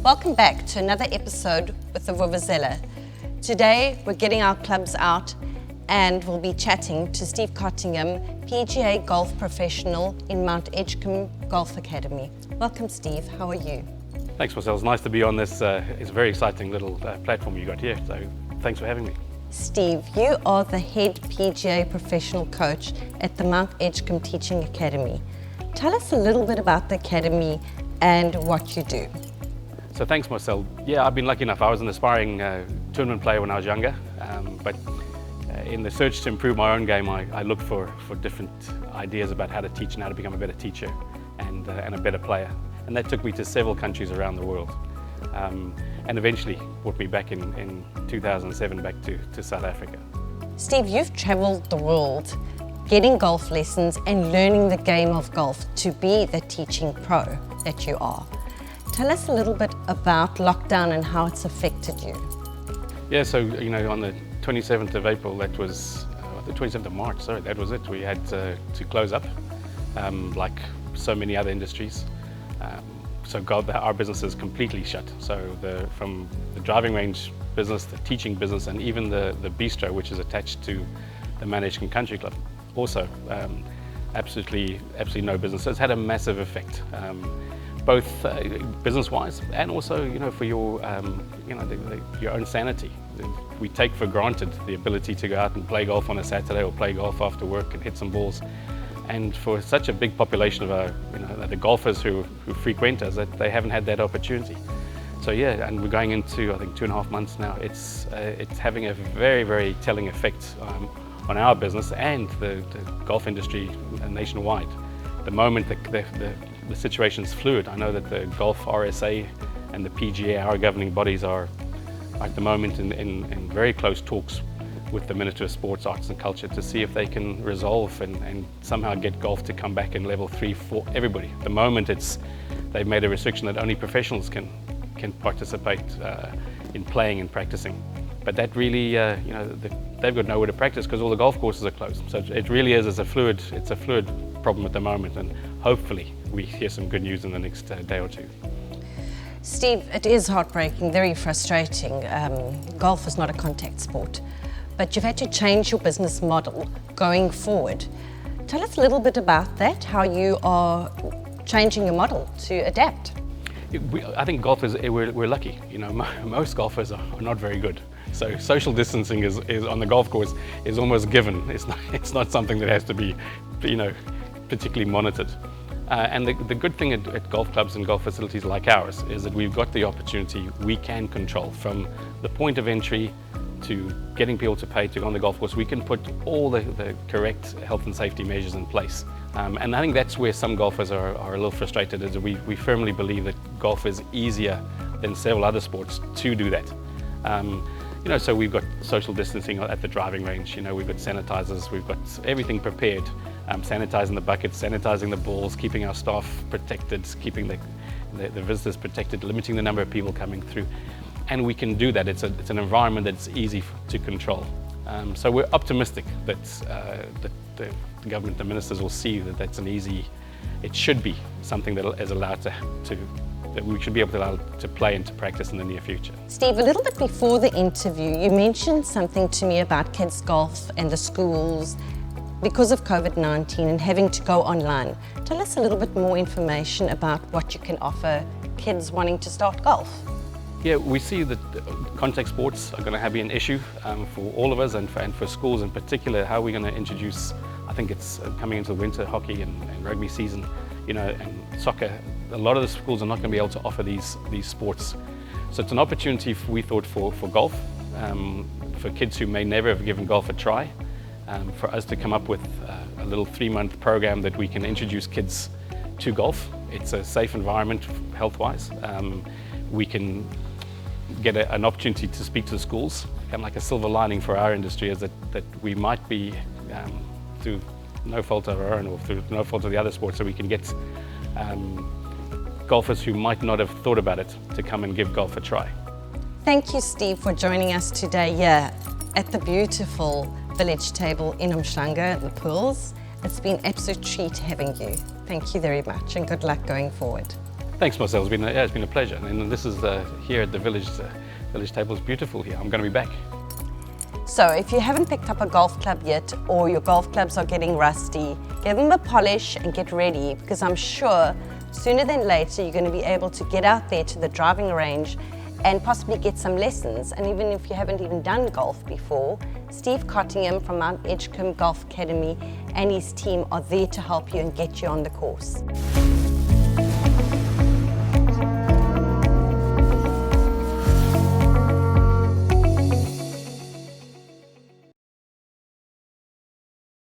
Welcome back to another episode with the Vuvuzela. Today we're getting our clubs out and we'll be chatting to Steve Cottingham, PGA golf professional in Mount Edgecomb Golf Academy. Welcome Steve, how are you? Thanks Marcel, it's nice to be on this it's a very exciting little platform you got here, so thanks for having me. Steve, you are the head PGA professional coach at the Mount Edgecomb Teaching Academy. Tell us a little bit about the academy and what you do. So thanks Marcel. Yeah, I've been lucky enough. I was an aspiring tournament player when I was younger, but in the search to improve my own game, I looked for different ideas about how to teach and how to become a better teacher and a better player. And that took me to several countries around the world. And eventually brought me back in 2007 back to South Africa. Steve, you've traveled the world getting golf lessons and learning the game of golf to be the teaching pro that you are. Tell us a little bit about lockdown and how it's affected you. Yeah, so on the 27th of April, that was the 27th of March, sorry, that was it. We had to close up, like so many other industries. So our business is completely shut. So from the driving range business, the teaching business, and even the bistro, which is attached to the Mount Edgecomb Country Club, also absolutely no business. So it's had a massive effect, both business-wise and also for your your own sanity. We take for granted the ability to go out and play golf on a Saturday or play golf after work and hit some balls. And for such a big population of the golfers who frequent us, that they haven't had that opportunity. So yeah, and we're going into I think 2.5 months now. It's having a very, very telling effect on our business and the golf industry nationwide. The moment the situation's fluid, I know that the Golf RSA and the PGA, our governing bodies, are at the moment in very close talks with the Minister of Sports, Arts and Culture to see if they can resolve and somehow get golf to come back in level 3 for everybody. At the moment they've made a restriction that only professionals can participate in playing and practicing. But that really, they've got nowhere to practice because all the golf courses are closed. So it really is a fluid problem at the moment, and hopefully we hear some good news in the next day or two. Steve, it is heartbreaking, very frustrating. Golf is not a contact sport. But you've had to change your business model going forward. Tell us a little bit about that, how you are changing your model to adapt. I think golf we're lucky. Most golfers are not very good. So social distancing is on the golf course is almost given. It's not something that has to be, particularly monitored. And the good thing at golf clubs and golf facilities like ours is that we've got the opportunity we can control from the point of entry to getting people to pay to go on the golf course. We can put all the correct health and safety measures in place. And I think that's where some golfers are a little frustrated, is that we firmly believe that golf is easier than several other sports to do that. So we've got social distancing at the driving range, we've got sanitizers, we've got everything prepared, sanitizing the buckets, sanitizing the balls, keeping our staff protected, keeping the visitors protected, limiting the number of people coming through. And we can do that. It's an environment that's easy to control. So we're optimistic that the government, the ministers will see that it should be something that is allowed that we should be able to allow to play and to practice in the near future. Steve, a little bit before the interview, you mentioned something to me about kids' golf and the schools because of COVID-19 and having to go online. Tell us a little bit more information about what you can offer kids wanting to start golf. Yeah, we see that contact sports are going to be an issue for all of us and for schools in particular. How we're going to introduce, I think it's coming into the winter, hockey and rugby season, and soccer. A lot of the schools are not going to be able to offer these sports. So it's an opportunity, we thought, for golf, for kids who may never have given golf a try, for us to come up with a little 3-month program that we can introduce kids to golf. It's a safe environment health-wise. We can get an opportunity to speak to the schools, and like a silver lining for our industry is that we might be, through no fault of our own or through no fault of the other sports, so we can get golfers who might not have thought about it to come and give golf a try. Thank you, Steve, for joining us today here at the beautiful village table in Umhlanga, the pools, It's been an absolute treat having you. Thank you very much and good luck going forward. Thanks, Marcel. It's been a pleasure. And this is here at the village table. It's beautiful here. I'm going to be back. So if you haven't picked up a golf club yet, or your golf clubs are getting rusty, give them a polish and get ready, because I'm sure sooner than later you're going to be able to get out there to the driving range and possibly get some lessons. And even if you haven't even done golf before, Steve Cottingham from Mount Edgecomb Golf Academy and his team are there to help you and get you on the course.